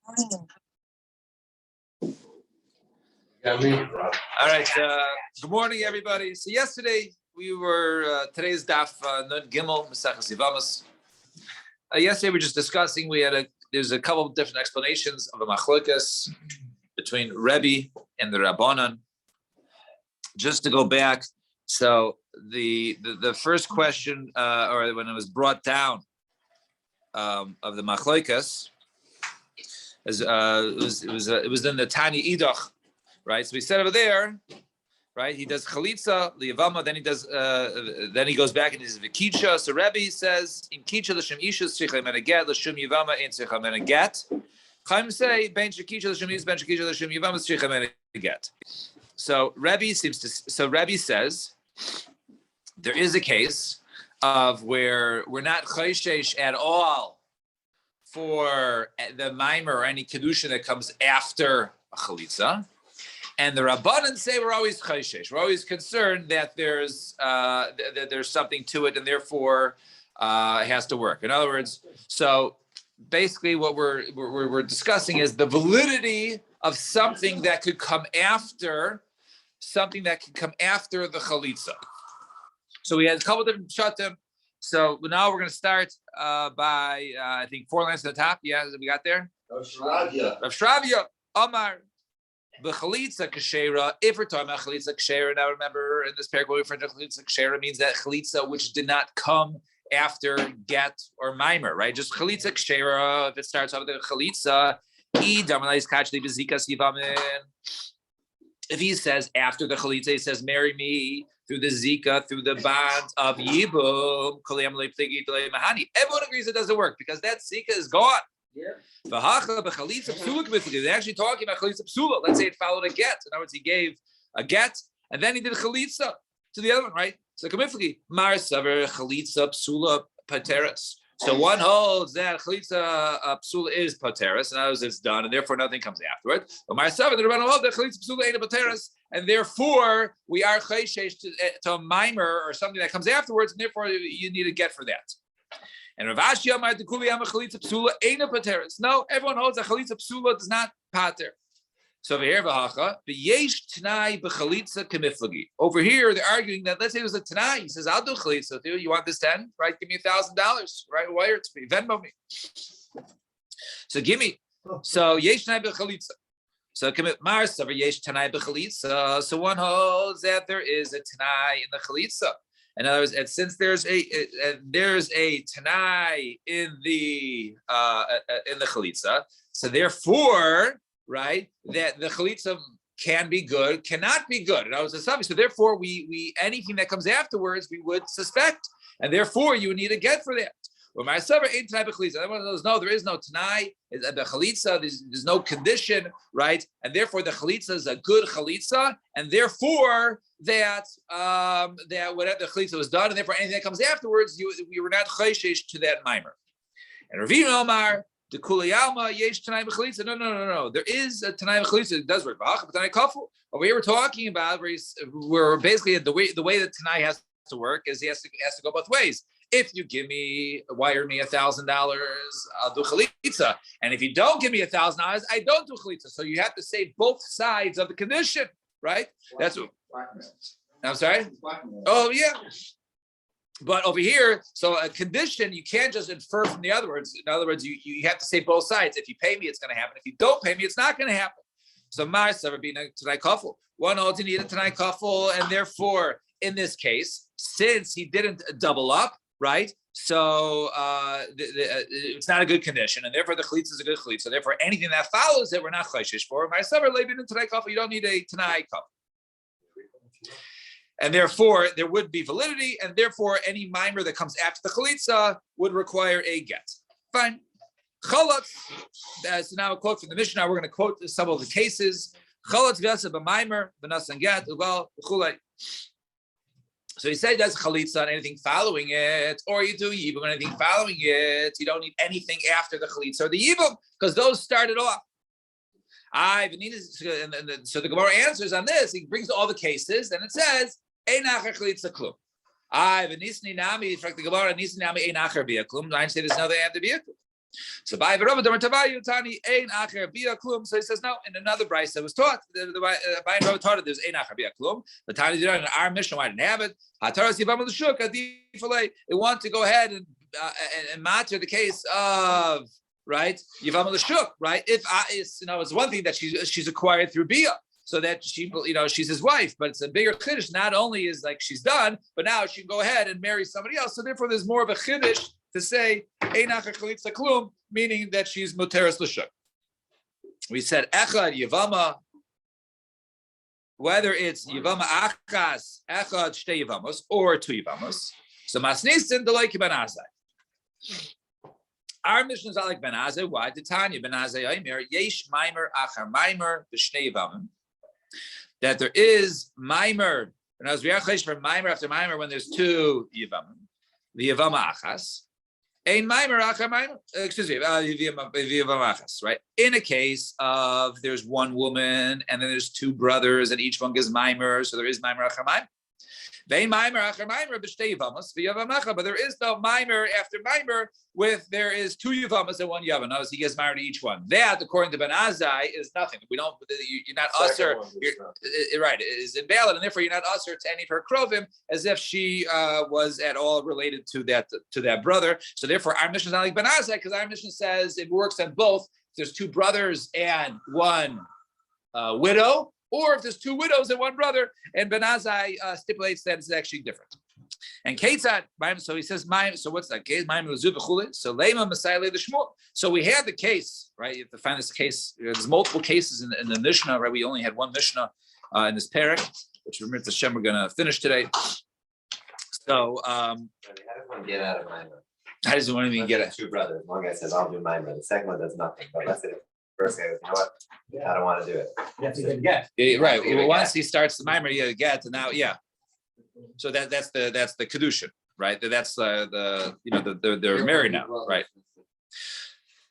All right. Good morning, everybody. So yesterday we were today's daf Nun Gimel Maseches Yevamos. Yesterday we were just discussing. There's a couple of different explanations of the machlokas between Rebbe and the Rabbanan. Just to go back, so the first question, or when it was brought down of the machlokas, it was in the Tani Idach. Right, so we said over there, right? He does chalitza liyavama, then he goes back and he says v'kicha. So Rebbe says in kicha l'shem isha tzricha mena get l'shem yavama ain't tzricha mena get. Chaim say ben shekicha l'shem isha ben shekicha l'shem yavama tzricha mena get. So Rebbe says there is a case of where we're not chayshesh at all for the mimer or any kedusha that comes after a chalitza. And the Rabbanan say we're always chayshesh. We're always concerned that there's something to it, and therefore it has to work. In other words, so basically what we're discussing is the validity of something that could come after the chalitza. So we had a couple different shatim. So now we're going to start by I think 4 lines at the top. Yeah, we got there. Rav Shravya, Amar. The chalitza kashera, if we're talking about chalitza kashera, now remember in this paragraph we refer to chalitza kashera means that chalitza which did not come after get or mimer, right? Just chalitza kashera, if it starts off with the chalitza, if he says after the chalitza, he says marry me through the zika, through the bond of yibum, everyone agrees it doesn't work because that zika is gone. Yeah. They're actually talking about chalitza psula. Let's say it followed a get. In other words, he gave a get and then he did chalitza to the other one, right? So kamifli mar saver chalitza psula pateras. So one holds that chalitza psula is pateras, and others it's done, and therefore nothing comes afterward. But mar saver the Rabbanan hold that chalitza psula ain't a pateras, and therefore we are chayshesh to a mimer or something that comes afterwards, and therefore you need a get for that. And Rav Ashi Amar the Kuliyama Chalitza Psula ain't a pateris. No, everyone holds that Chalitza Psula does not pater. So over here, Vahacha, B'yesh Tanai B'Chalitza Kemiflagi. Over here, they're arguing that let's say it was a Tanai. He says, I'll do Chalitza with you. You want this 10? Right? Give me $1,000. Right? Wire it to me. Venmo me. So give me. So Yesh Tanai B'Chalitza. So Mar Savar Yesh Tanai B'Chalitza. So one holds that there is a Tanai in the Chalitza. In other words, and since there's a tanai in the chalitza, so therefore, right, that the chalitza can be good, cannot be good. In other words, so therefore, we anything that comes afterwards, we would suspect, and therefore you would need a get for that. Well, my server ain't tanai b'chalitza. Everyone knows no, there is no tanai. The chalitza, there's no condition, right, and therefore the chalitza is a good chalitza, and therefore that whatever the chalitza was done, and therefore anything that comes afterwards, we were not chayshesh to that mimer. And Ravina Omar, the Kuliyalma yesh tanai b'chalitza. No. There is a tanai b'chalitza. It does work. Over here we're talking about where basically the way that tanai has to work is he has to go both ways. If you wire me $1,000, I'll do chalitza. And if you don't give me $1,000, I don't do chalitza. So you have to say both sides of the condition, right? That's what. I'm sorry? Oh, yeah. But over here, so a condition, you can't just infer from the other words. In other words, you have to say both sides. If you pay me, it's going to happen. If you don't pay me, it's not going to happen. So Mar Savar being a Tanai Kafel. One holds you need a Tanai Kafel, and therefore, in this case, since he didn't double up, right? So it's not a good condition, and therefore the chalitza is a good chalitza. So therefore, anything that follows it, we're not chayshish for. Mar Savar leibin in Tanai Kafel. You don't need a Tanai Kafel. And therefore, there would be validity, and therefore, any mimer that comes after the chalitza would require a get. Fine. Chalatz. So now a quote from the Mishnah. We're going to quote some of the cases. Chalatz v'yasa b'mimer v'nasan get uval v'chulei. So he said that's chalitza and anything following it, or you do yibum and anything following it. You don't need anything after the chalitza or the yibum because those started off. So the Gemara answers on this. He brings all the cases and it says. I say there's another answer. So by Rava Tani Ein Acher Bia Klum. So he says no. In another brayse that was taught, by Rava taught it. There's Ein Acher Bia Klum. The Tani did not in our mission. Why didn't have it? Hataras Yivam L'Shuk Adifalei. They want to go ahead and matter the case of right Yivam L'Shuk. Right? If it's one thing that she's acquired through Bia. So that she's his wife, but it's a bigger chiddush. Not only is like she's done, but now she can go ahead and marry somebody else. So therefore, there's more of a chiddush to say Einach Chalitza Klum, meaning that she's Muteres L'Shuk. We said Echad Yavama, whether it's Yavama Achas, Echad Shtei Yavamos, or two Yavamos. So Masnisin Delay Ben Azai. Our mission is like Ben Azai. Why? The Tanya Ben Azai Aimer Yesh Maimer Achar Maimer B'Shnei Yavamim. That there is Maimer, and as we are for Maimer after Maimer when there's two Yavamim, the Yavama Achas. Ein Maimer Achar Maimer. Excuse me, Yavama Achas. Right. In a case of there's one woman and then there's two brothers and each one gives Maimer, so there is Maimer Achar Maimer. But there is no mimer after mimer there is two yavamas and one yavam. Notice he gets married to each one. That, according to Ben Azai, is nothing. We don't. You're not usher. Right, it is invalid, and therefore you're not usher to any of her krovim as if she was at all related to that brother. So therefore, our mission is not like Ben Azai because our mission says it works on both. If there's two brothers and one widow. Or if there's two widows and one brother, and Ben Azai stipulates that it's actually different. And Ketzad, so he says, so what's that case? So Lema Messiah the Shmuel. So we had the case, right? You have to find this case. There's multiple cases in the Mishnah, right? We only had one Mishnah in this parak, which we're going to finish today. So, how does one get out of Maimer? How does one even get out? Two brothers. One guy says, I'll do Maimer. The second one does nothing. But let's say first guy goes, you know what? I don't want to do it. You have to get a get. Yeah, right. Well, once he starts the mimer, you get, and now, yeah. So that's the kedushin, right? That's they're married now, right?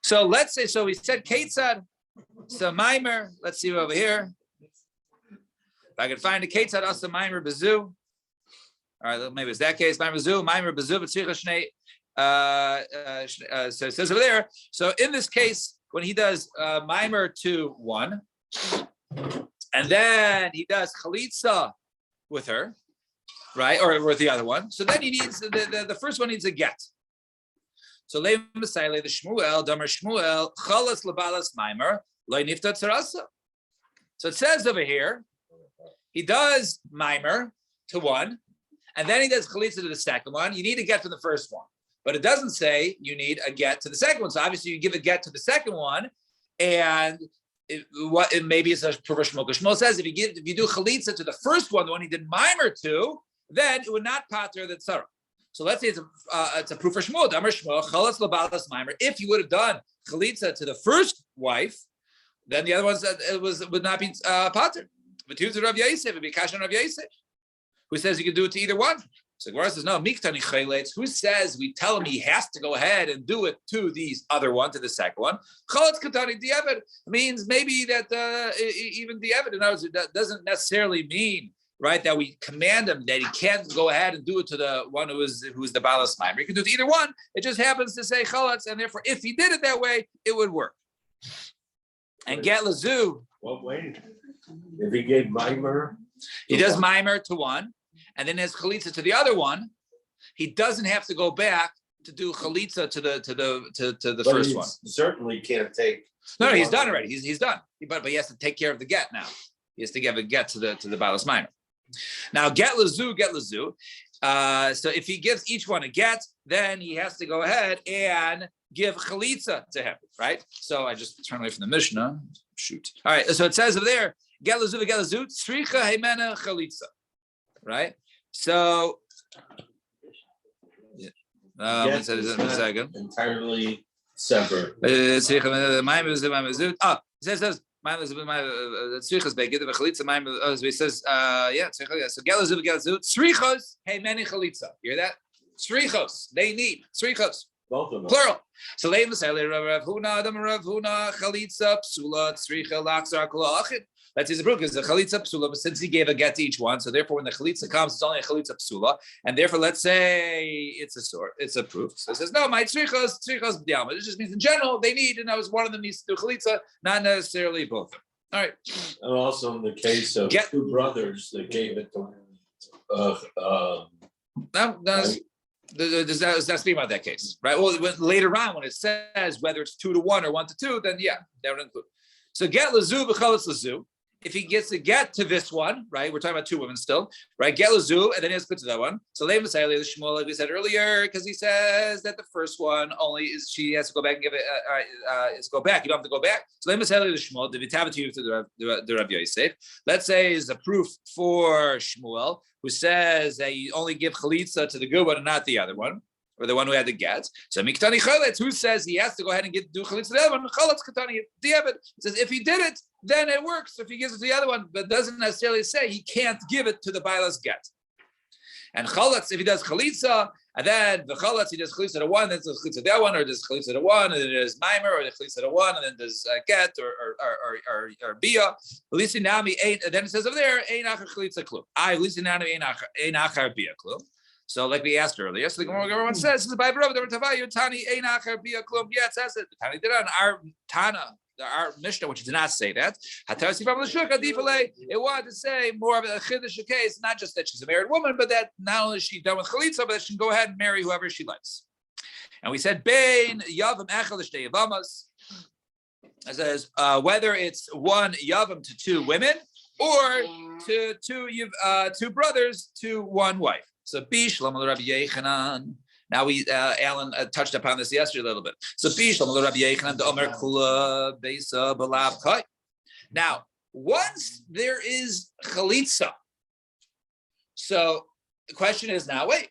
So let's say, so we said Ketzad, so mimer. Let's see over here. If I can find a Ketzad, also mimer bezu. All right, maybe it's that case. Mimer bezu, mimer bezu, b'tzricha shnei. So it says over there. So in this case, when he does mimer to one, and then he does chalitza with her, right, or with the other one. So then he needs the first one needs a get. So le Messiah the Shmuel Damar Shmuel chalas lebalas mimer lo nifta tzarasa. So it says over here, he does mimer to one, and then he does chalitza to the second one. You need a get from the first one. But it doesn't say you need a get to the second one. So obviously you give a get to the second one, and maybe it's a Prush Shmuel says if you do chalitza to the first one, the one he did mimer to, then it would not pater the tzara. So let's say it's a proof for Shmuel. Damar Shmuel chalas lebalas mimer. If you would have done chalitza to the first wife, then the other ones would not be pater. But to Rav Yosef, it would be kashan Rav Yosef, who says you can do it to either one. So Gemara says, no, miktani chayletz. Who says we tell him he has to go ahead and do it to these other one, to the second one? Chaletz katani diavad means maybe that even diavad, that doesn't necessarily mean, right, that we command him that he can't go ahead and do it to the one who is the balas mimer. He can do it to either one. It just happens to say chaletz, and therefore, if he did it that way, it would work. And get lazu. Well, wait. If he gave mimer, he does mimer to one. And then has chalitza to the other one, he doesn't have to go back to do chalitza to the first one. Certainly can't take. No, he's done already. He's done. But he has to take care of the get now. He has to give a get to the balas minor. Now get lazu. So if he gives each one a get, then he has to go ahead and give chalitza to him, right? So I just turn away from the Mishnah. Shoot. All right. So it says over there, get lazu, tzricha heimena chalitza, right? So, entirely separate. It says, so Gelazu, tzrichos, hey, many chalitza. Hear that? Tzrichos, they need tzrichos. Both of them. Plural. So Leim Masele Rav Huna Adam Rav Huna Chalitza Psula Tzricha Laxar Kula Achid. That's his proof because the Chalitza Psula, but since he gave a get to each one, so therefore when the Chalitza comes, it's only a Chalitza Psula, and therefore let's say it's a proof. So it says no, my Tzrichas B'Yama. It just means in general they need, and that was one of them needs to do Chalitza, not necessarily both of them. All right. And also in the case of two brothers that gave it to Does that speak about that case, right? Well, later on when it says whether it's 2 to 1 or 1 to 2, then yeah, that would include. So get lazu b'chalas lazu. If he gets to get to this one, right? We're talking about 2 women still, right? Get lazu, and then he has to put to that one. So Leim Masayli the Shmuel, like we said earlier, because he says that the first one only is she has to go back and give it. Is go back. You don't have to go back. So Leim Masayli the Shmuel, the vitav to you to the Rav Yosef. Let's say is a proof for Shmuel, who says that you only give chalitza to the good one and not the other one, or the one who had the get. So Miktani Chaletz, who says he has to go ahead and do chalitza to the other one, Chaletz Katani Diavad. It says if he did it, then it works. If he gives it to the other one, but doesn't necessarily say he can't give it to the Bailas get. And Chaletz, if he does chalitza, and then the Chaletz, he does chalitza to one, then does chalitza to that one, or does chalitza to one, and then does Maimer, or the chalitza to one, and then does get, or Bia. Lisi Nami ain't, and then it says over there, Ein Achar chalitza klum. Lisi Nami Ein Achar Bia klum. So, like we asked earlier, so the Gemara says, "The Bible of the Tavayu Tani Ein Achar Bia klum." Yeah, it says it. Tani did on our Tana. Our Mishnah, which did not say that, it wanted to say more of a chiddush case, not just that she's a married woman, but that not only is she done with chalitza, but that she can go ahead and marry whoever she likes. And we said, Bein yavam echel shtei yavamas. It says whether it's one yavam to 2 women or to two brothers to 1 wife. So Bish Lamar Rabbi Yechanan. Now Alan touched upon this yesterday a little bit. So now, once there is chalitza, so the question is now, wait,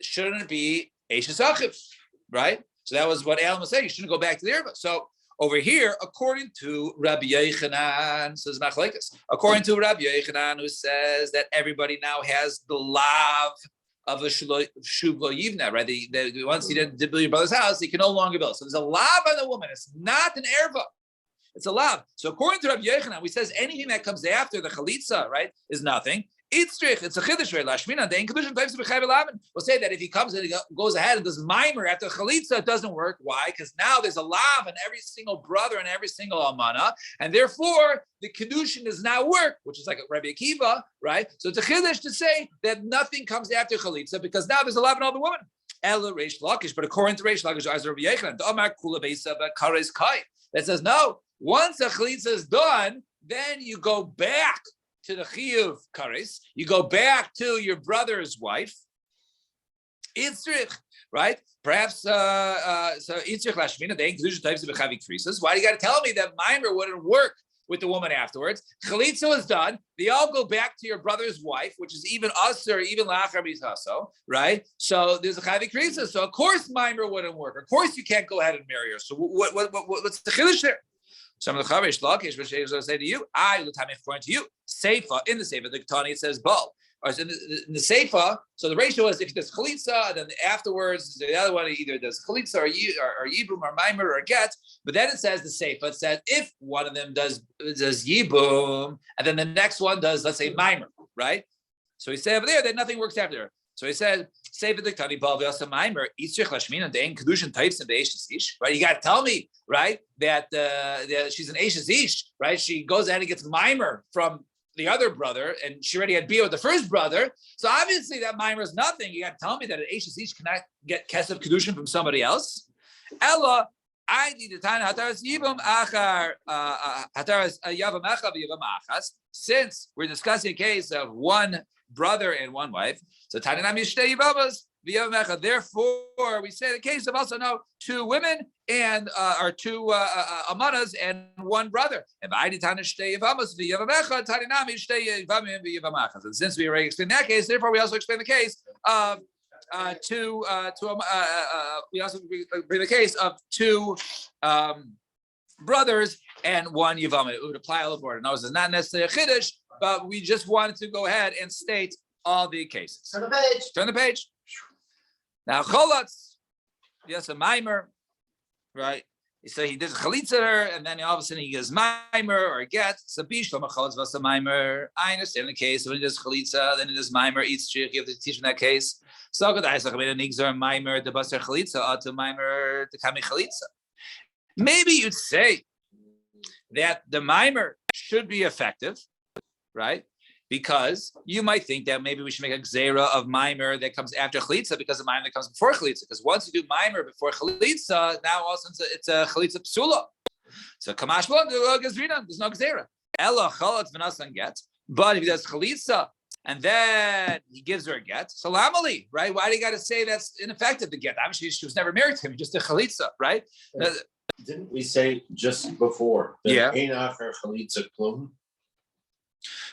shouldn't it be Eishes Achiv, right? So that was what Alan was saying. You shouldn't go back to there. So over here, according to Rabbi Yechanan, says Machlekes, according to Rabbi Yechanan, who says that everybody now has the lav of a shuv lo yivna, right? Once he did build your brother's house, he can no longer build. So there's a lav on the woman. It's not an erva. It's a lav. So according to Rabbi Yechanan, we says anything that comes after the chalitza, right, is nothing. It's a chiddush, right? Lashmina, the inclusion types of we'll say that if he comes and he goes ahead and does mimer after chalitza, it doesn't work. Why? Because now there's a lav in every single brother and every single almana, and therefore the kedushin does not work, which is like Rabbi Akiva, right? So it's a chiddush to say that nothing comes after chalitza because now there's a lav in all the women. Ela Reish Lakish, but according to Reish Lakish, as Rabbi Yechanan, the Amar Kula Beisa Kares Kai, that says no. Once the chalitza is done, then you go back to the chiyuv kares, you go back to your brother's wife. Itzrich, right? Perhaps so itzrich lashmina the inclusion types of bechavik trisas. Why do you got to tell me that mimer wouldn't work with the woman afterwards? Chalitza was done. They all go back to your brother's wife, which is even us or even lachar bizaso, right? So there's a chavik trisas. So of course mimer wouldn't work. Of course you can't go ahead and marry her. So what's the chiddush there? Some of the Chavish Lakish, which I say to you, according to you, Seifa, in the Seifa, the Ketani, it says Bal. Or in the Seifa, so the ratio is if he does Chalitza, then afterwards, the other one either does Chalitza or Yibum or Maimer or Get, but then it says the Seifa, it says if one of them does Yibum, and then the next one does, let's say, Maimer, right? So he said over there that nothing works after. So he said, "Save the Diktani Bal v'Asa Maimer Yitzrich Lashmin and the Ein Kedushin types in the Eishes Ish." Right? You got to tell me, right, that she's an Eishes Ish, right? She goes ahead and gets Maimer from the other brother, and she already had Bia with the first brother. So obviously that Maimer is nothing. You got to tell me that an Eishes Ish cannot get Kesef Kedushin from somebody else. Ella, I need the time Hataras Yibam Achar Hataras Yavam Achav Yavam Achas. Since we're discussing a case of one brother and one wife. So Tananam Yishtei Yivavas v'Yavamecha. Therefore, we say the case of also now 2 women and or 2 amanas and 1 brother. And V'Aiditana Yivavas v'Yavamecha Tananam Yishtei Yivavim v'Yavamachas. And since we already explained that case, therefore we also explain the case of we also bring the case of 2 brothers and 1 Yivam. It would apply all aboard. Now, this is not necessarily a chiddush, but we just wanted to go ahead and state all the cases. Turn the page. Turn the page. Now, cholatz. Yes, a mimer, right? So he did chalitza her, and then all of a sudden he gives mimer or a get. So bishlam achalz v'asa mimer. I understand the case. When he does chalitza, then he does mimer, eats shich. You have to teach in that case. So good. I say, nigzar mimer the basar chalitza to mimer the kami chalitza. Maybe you'd say that the mimer should be effective, right? Because you might think that maybe we should make a gzera of mimer that comes after chalitza because the mimer that comes before chalitza. Because once you do mimer before chalitza, now also it's a chalitza psula. So kamash there's no gzera. Ella chalatz v'nasan get. But if he does chalitza and then he gives her a get, so lamali, right? Why do you got to say that's ineffective? The get, obviously she was never married to him. He just did chalitza, right? Didn't we say just before? Yeah. Ain't after chalitza klum.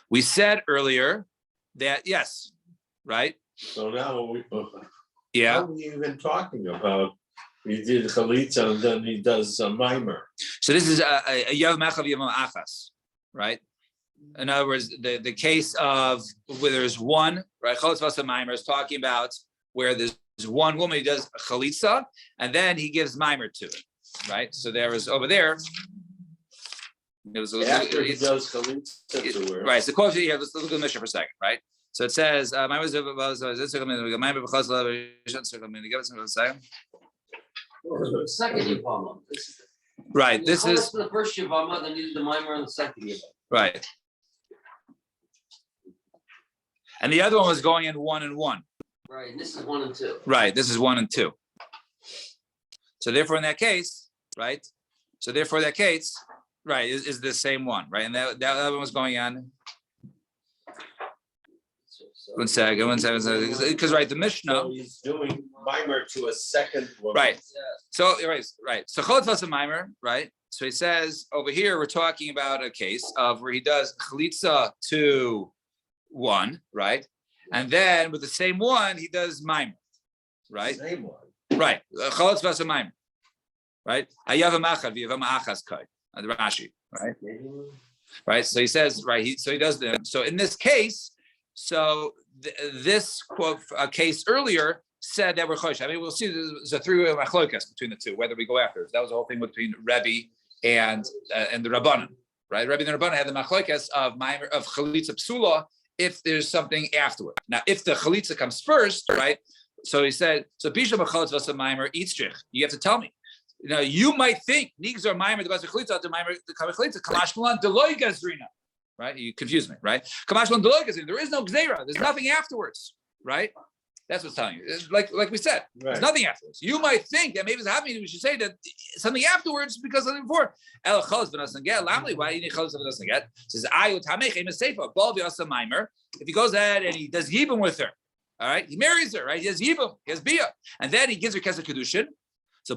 We said earlier that yes, right? So now Yeah. what are we even talking about? He did chalitza and then he does a mimer. So this is a yav mechav yavam achas, right? In other words, the case of where there's one, right? Chalitza v'asa mimer is talking about where there's one woman who does chalitza and then he gives mimer to it, right? So there was over there. It was After he does chalitza, right. So quote here. Let's look at the Mishnah for a second, right? So it says, Second Yavama. right. This is the first Yavama, then you do the mimer on the second Yavama. right. And the other one was going in 1 and 1. Right, and this is 1 and 2. Right. This is 1 and 2. So therefore, in that case, right. So therefore, that case, right, is the same one, right? And that other one was going on. One second. Because right, the Mishnah. So he's doing mimer to a second woman. Right. So right. So chalot v'asa mimer, right? So he says over here we're talking about a case of where he does chalitza to one, right? And then with the same one he does mimer, right? Same one. Right. Chalot v'asa mimer, right? Hayavam achad v'yavam achas kai. The Rashi, right? Right. So he says, right. He does them. So in this case, so this quote case earlier said that we're chosh. I mean, we'll see. There's a three-way machlokas between the two, whether we go after. That was the whole thing between Rebbe and the Rabbanan, right? Rebbe and the Rabbanan had the machlokas of chalitza psula if there's something afterward. Now, if the chalitza comes first, right? So he said, so bisha b'chalitza v'asa mimer eats strich. You have to tell me. You know, you might think nigzar mimer the chalitza to mimer the chalitza kamash malan deloy gazrina. Right? You confuse me, right? Kamash malan deloy gazrina. There is no gzeira. There's nothing afterwards, right? That's what's telling you. It's like we said, there's nothing afterwards. You might think that maybe it's happening. We should say that something afterwards because something before. El chalas v'nasan get. Lamli, why do you need chalas v'nasan get? Says ayu tamech im seifa bal v'asa mimer. If he goes ahead and he does yibum with her, all right, he marries her, right? He has yibum, he has bia, and then he gives her kesed kedushin. So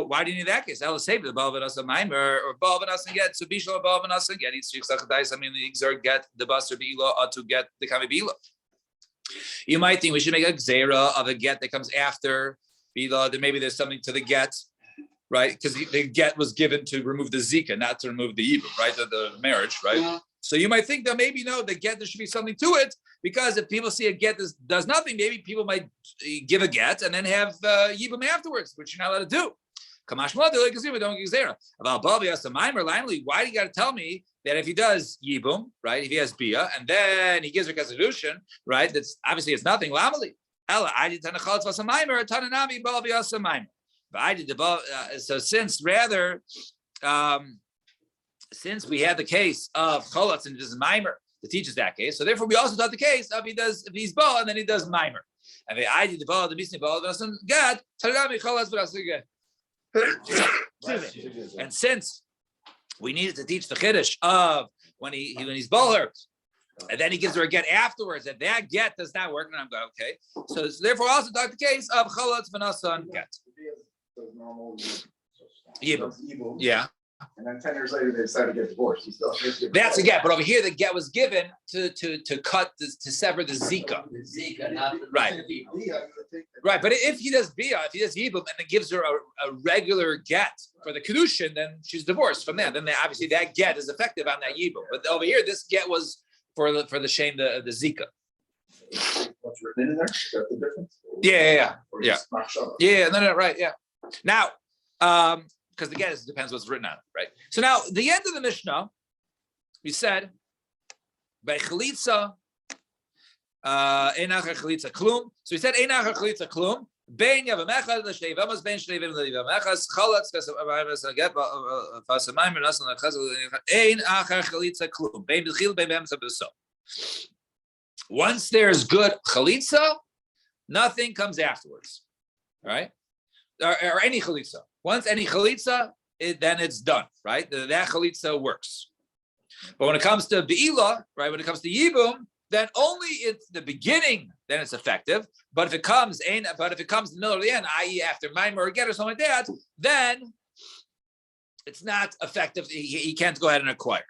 why do you need that case? Ella save the bal v'nasan mimer or bal v'nasan get. So bishlo bal v'nasan get. He's shiksachadais. I mean, the exert get the basar beila to get the kami beila. You might think we should make a gzera of a get that comes after bila. Then maybe there's something to the get, right? Because the get was given to remove the zika, not to remove the yibum, right? The marriage, right? Yeah. So you might think that maybe no, the get there should be something to it because if people see a get that does nothing, maybe people might give a get and then have yibum afterwards, which you're not allowed to do. Kamash don't get gzera. About Babi has some mimer. Why do you got to tell me that if he does yibum, right? If he has bia, and then he gives her kesedushin, right? That's obviously it's nothing. Lamali. Ella, I did tanachalz v'asa mimer, tananami Babi v'asa mimer. But I did the so since we had the case of cholotz and just mimer that teaches that case, so therefore we also taught the case of if he's bal and then he does mimer. And I did the bal the bisni bal v'asa gad tananami cholotz v'asa gad. And since we needed to teach the chiddush of when he's bowler, and then he gives her a get afterwards, and that get does not work, and I'm going okay. So therefore, also talk the case of chalotz v'nasan get. Yibum. Yeah. And then 10 years later, they decided to get divorced. That's a get, but over here the get was given to sever the zika. The zika, not the right. Right, but if he does bia, if he does yibum, and then gives her a regular get for the kedushin, then she's divorced from that. Then obviously that get is effective on that yibum. But over here, this get was for the shame the zika. What's written in there? Is that the difference? Yeah. Or Yeah. just machshava. Yeah, no, right, yeah. Now, because again, it depends what's written on it, right? So now, the end of the Mishnah, we said, by chalitza, einach chalitza klum. So we said, einach chalitza klum. Ben yavamechad l'shnei vamas ben shnei vim l'yavamechas chalatz v'samayim v'saget v'samayim v'nasan l'chaz einach chalitza klum. Ben b'chil ben b'hem sab'so. Once there's good chalitza, nothing comes afterwards, right? Or any chalitza. Once any chalitza, then it's done, right? That chalitza works. But when it comes to be'ilah, right? When it comes to yibum, then only it's the beginning, then it's effective. But if it comes in the middle or the end, i.e., after maimer or get or something like that, then it's not effective. He can't go ahead and acquire.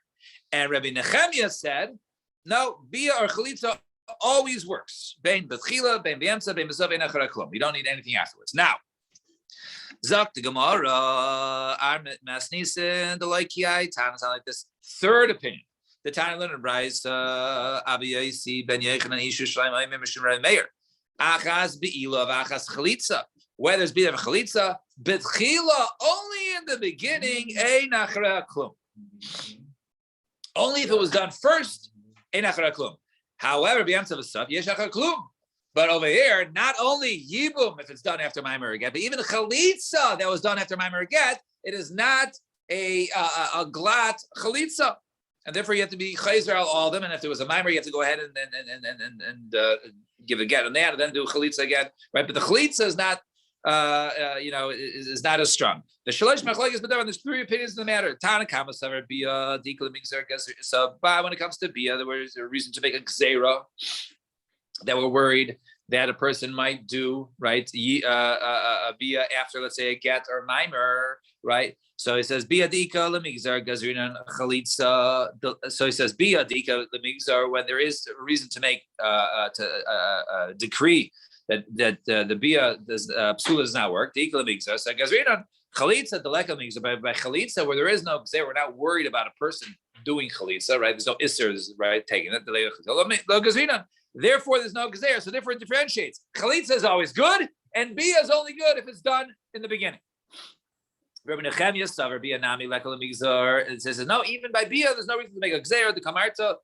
And Rabbi Nechemia said, no, bia or chalitza always works. Bein b'tchila, bein b'yemtza, bein b'sav, bein achar klum. You don't need anything afterwards. Now, Zak the Gemara, Armit Masnisen, the Laikiai, Tana sound like this. Third opinion. The Tana learned Bryce, Abiyasi, Ben Yechon, and Ishu Shleim, Aimim, Mishim, Meir. Achas be'ilav, achas chalitza. Whether it's be'ilav chalitza, b'tchila, only in the beginning, ein achar klum. Only if it was done first, ein achar klum. However, b'yamtza v'sav, yesh achar klum. But over here, not only yibum if it's done after maimer get, but even the chalitza that was done after maimer get, it is not a glat chalitza, and therefore you have to be chayzer all of them. And if there was a maimer, you have to go ahead and give a get on that, and then do chalitza again, right? But the chalitza is not, is not as strong. The shalosh machlokes, but there's three opinions in the matter. Tana kama savar bia dikla mixer. So, when it comes to bia, there was a reason to make a gzeira. That we're worried that a person might do, right? A bia after, let's say, a get or mimer, right? So he says bia dika lemigzar gazrinan chalitza. So he says bia dika lemigzar when there is a reason to make decree that the bia psula does not work. Dika lemigzar. So gazrinan chalitza deleka migzar by chalitza where there is no gzer, we're not worried about a person doing chalitza, right? There's no issers, right? Taking it. Therefore, there's no gezer, so therefore it differentiates. Chalitza is always good, and bia is only good if it's done in the beginning. Rabbi Nechemia savar bia nami lekol migzar. It says no, even by bia, there's no reason to make a gezer. The kamarta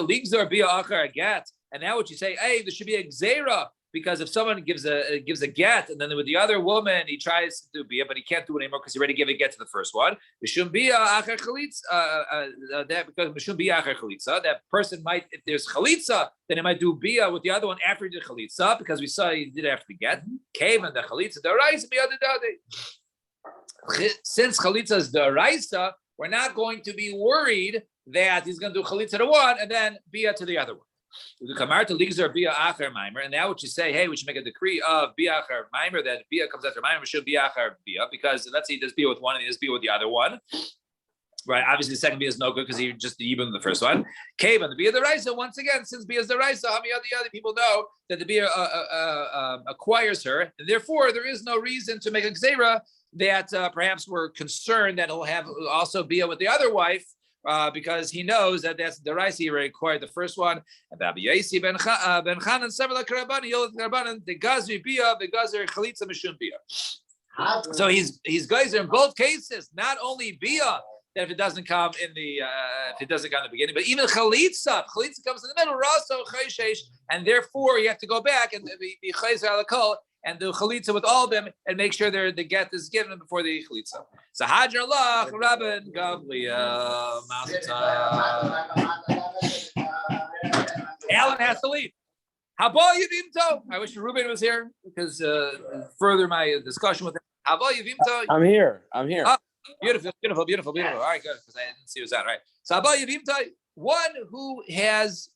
ligzar bia achar a get, and now what you say, hey, there should be a gezerah because if someone gives a get, and then with the other woman he tries to do bia, but he can't do it anymore because he already gave a get to the first one. Mishum bia achar chalitza. That because mishum bia achar chalitza, that person might, if there's chalitza, then he might do bia with the other one after he did chalitza because we saw he did it after the get. Came and the chalitza daraisa bia the since chalitza is daraisa, we're not going to be worried that he's going to do chalitza to one and then bia to the other one. The kamarta ligzar bia acher maimer, and now what you say, hey, we should make a decree of bia acher maimer that bia comes after maimer should bia acher bia because let's say he does bia with one and he does bia with the other one, right? Obviously, the second bia is no good because he just even the first one. Came and the bia the raisa once again, since bia is the raisa, how many other people know that the bia acquires her, and therefore there is no reason to make a gzeira that perhaps we're concerned that he'll have also bia with the other wife. Because he knows that that's the raisa he acquired the first one. And Rabbi Yaisi ben Chanan several karabani yolad karbanan the gazri bia the gazer chalitza mishum bia. So he's geyser in both cases, not only bia that if it doesn't come in the beginning, but even chalitza comes in the middle, raso chayshesh, and therefore you have to go back and be chayzer alakol and do chalitza with all of them and make sure the get is given before the chalitza. So Hajar Allah, Rabban Gavliya, Alan has to leave. Haba Yavimto. I wish Ruben was here because further my discussion with him. Haba Yavimto. I'm here. Oh, beautiful. All right, good, because I didn't see who was that. Right. So Haba Yavimto, one who has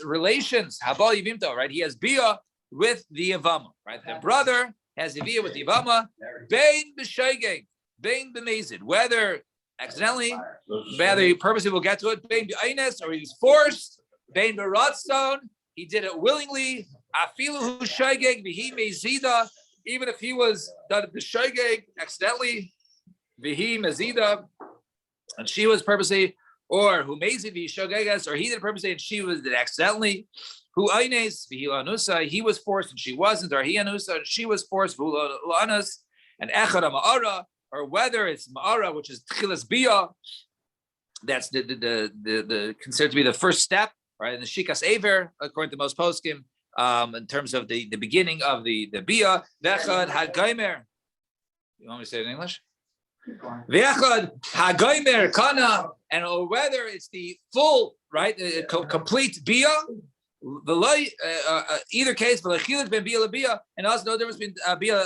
relations. Haba Yavimto, right? He has bia with the Yavama, right? The brother has the bia with the Yavama. Bein b'shaygeg, bein b'mezid. Whether accidentally, whether he purposely will get to it, bein b'aynes, or he's forced, bein b'ratzon, he did it willingly. Afilu hu shaygeg v'hi mezida, even if he was done b'shaygeg accidentally, v'hi mezida, and she was purposely, or who mezid v'hi shaygegas, or he did it purposely and she was did accidentally. Who Aines, Anusa, he was forced and she wasn't, or he Anusa and she was forced, Anus, and Echad Ma'ara, or whether it's Ma'ara, which is Tchilas Bia, that's the considered to be the first step, right? In the Shikas Aver, according to most poskim, in terms of the beginning of the Bia, Vechad Hagaimer. You want me to say it in English? Vechad Hagaimer Kana, and or whether it's the full, right, complete Bia. Either case, and also no difference between bia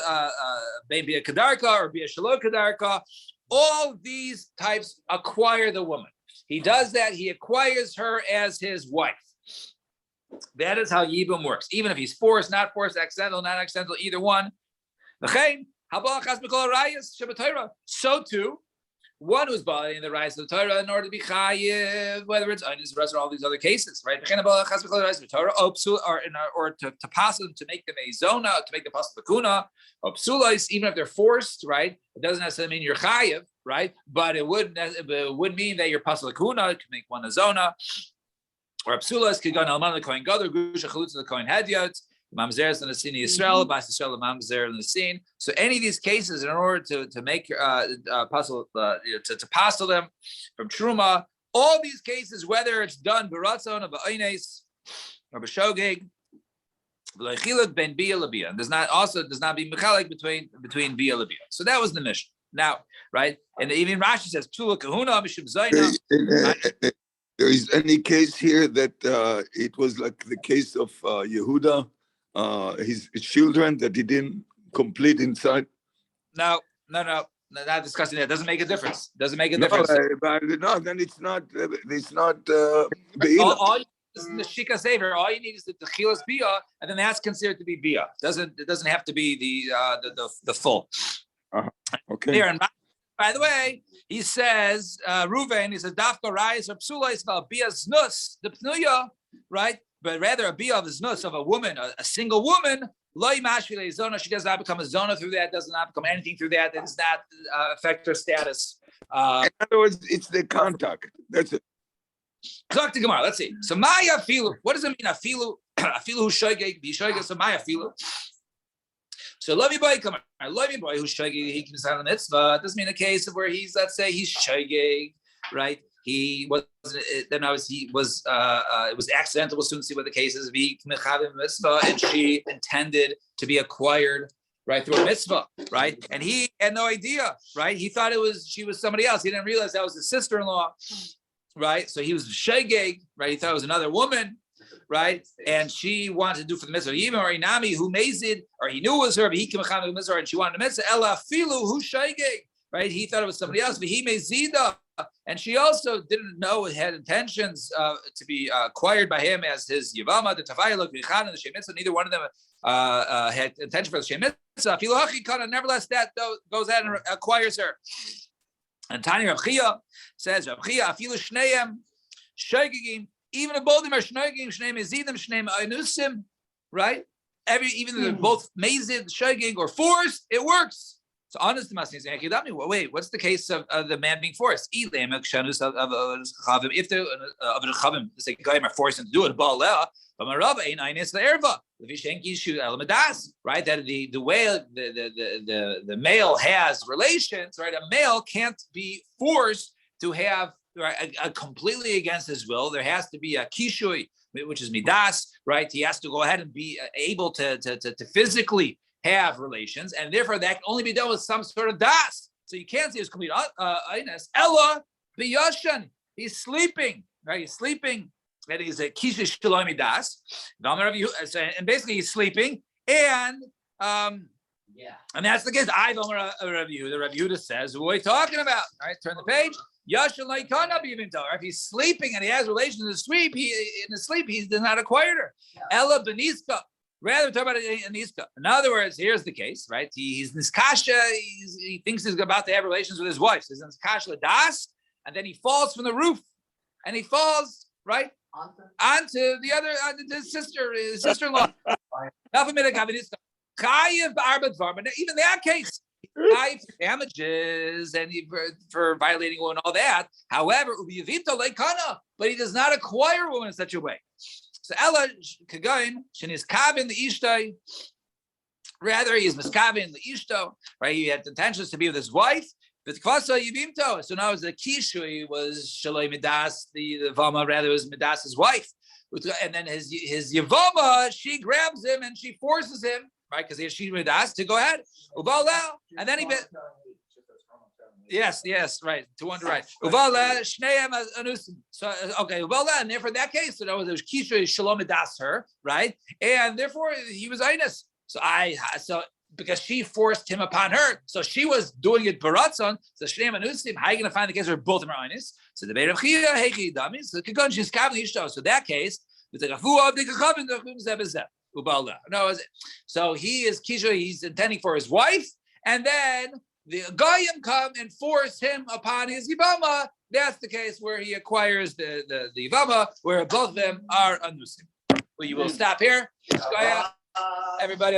kadarka or bia shalom kadarka. All these types acquire the woman. He does that. He acquires her as his wife. That is how Yibum works. Even if he's forced, not forced, accidental, not accidental, either one. So too, one who's violating the rights of the Torah in order to be chayiv, whether it's Anis, or all these other cases, right? Or to pass them, to make them a zona, to make the pasul kuna, or psulais, even if they're forced, right? It doesn't necessarily mean you're chayiv, right? But it would mean that you're pasul kuna. It could make one a zona. Or psulais could go on alman the kohen gadol, grusha chalutz the kohen hedyot. Mamzer and the scene Yisrael, Bas Yisrael, Mamzer and the scene. So any of these cases, in order to make puzzle to passel them from truma, all these cases, whether it's done baratzon of Aines or b'shogeg, v'leichiluk ben bia labia, does not be mechalik between bia labia. So that was the mission. Now, right, and even Rashi says psula kahuna mishum zayna. There is any case here that it was like the case of Yehuda. His children that he didn't complete inside. No, not discussing that. Doesn't make a difference. Doesn't make a No, difference. no, then it's not. It's not. All you need is the shika saver. All you need is the chilas bia, and then that's considered to be bia. It doesn't have to be the full. Okay. There, and by the way, he says Ruvain. He says dafka rais or psula is about bia znus the pnuya, right? But rather a bia of znus of a woman, a single woman, loy mashvile zona. She does not become a zona through that. Does not become anything through that. That does not affect her status. In other words, it's the contact. That's it. Talk to Gemara. Let's see. So Maya filu. What does it mean? Afilu. Afilu who shoygeg. Be shoygeg. So Maya filu. So love you boy. Come on. I love you boy. Who's shoygeg. He can sign the mitzvah. It doesn't mean a case of where he's, let's say, he's shoygeg, right? He was then it was accidental. We'll soon see what the case is. And she intended to be acquired right through a mitzvah, right? And he had no idea, right? He thought she was somebody else. He didn't realize that was his sister-in-law, right? So he was shegeg, right? He thought it was another woman, right? And she wanted to do for the mitzvah. Even or Inami who mazid, or he knew it was her, but he came the mitzvah, and she wanted the mitzvah. Ella filu who shegeg, right? He thought it was somebody else, but he mazida. And she also didn't know it had intentions to be acquired by him as his Yavama, the Tavayaluk, Vichan, and the Shemitza. Neither one of them had intention for the Shemitza. Nevertheless, that goes out and acquires her. And Tani Rav Chia says, Rav Chia, Afilu Shneim, Shegigim, even if both of them are Shnegim, Shneim Ezidim, Shneim Ainusim, right? Even though they're both mazid, Shegig, or forced, it works. So honest to Masni saying, wait, what's the case of the man being forced? If the of the chavim, say guys are forced him to do it, right? That the way the male has relations, right? A male can't be forced to have a completely against his will. There has to be a kishui, which is midas, right? He has to go ahead and be able to physically have relations, and therefore that can only be done with some sort of das. So you can't say it's complete aynes. Ella biyashan. He's sleeping, right? He's sleeping. That is a kishish shalomi das. And basically he's sleeping, and and that's the case. I don't review. The Yehuda says, what are you talking about? All right, turn the page. Yashan like cannot be even told. If he's sleeping and he has relations in his sleep, he does not acquire her. Ella beniska. Rather talk about it in Iska. In other words, here's the case, right? He's niskasha. He thinks he's about to have relations with his wife. He's niskasha das, and then he falls from the roof, and he falls right onto the other his sister-in-law. Even that case, damages and for violating one and all that. However, but he does not acquire a woman in such a way. So Ella Kagain, Shenis Kabin the Ishtai. Rather, he is Miskabin the Ishto, right? He had intentions to be with his wife. But Kvasa Yivimto. So now the Kishui was Shaloi Midas, the Vama, rather was Midas's wife. And then his Yavama, she grabs him and she forces him, right? Because she Midas to go ahead. Ubala. And then he Yes, right. 200 right. Uvala Shneim Anusim. So okay, Uvala, and therefore in that case, so there was Kishui Shalom Midas her, right? And therefore he was Einus. So because she forced him upon her, so she was doing it baratzon. So Shneim Anusim, how are you going to find the case where both of them are Einus? So the Beit of Chia, Hechi Damis, so Kikon she's Kavli Ishto. So that case, it's like a Fuah of the Kakabin Zebezeb. Ubala. No, so he is Kishui, he's intending for his wife, and then the Goyim come and force him upon his Yibama. That's the case where he acquires the Yibama, where both of them are Anusim. Well, you will stop here. Everybody.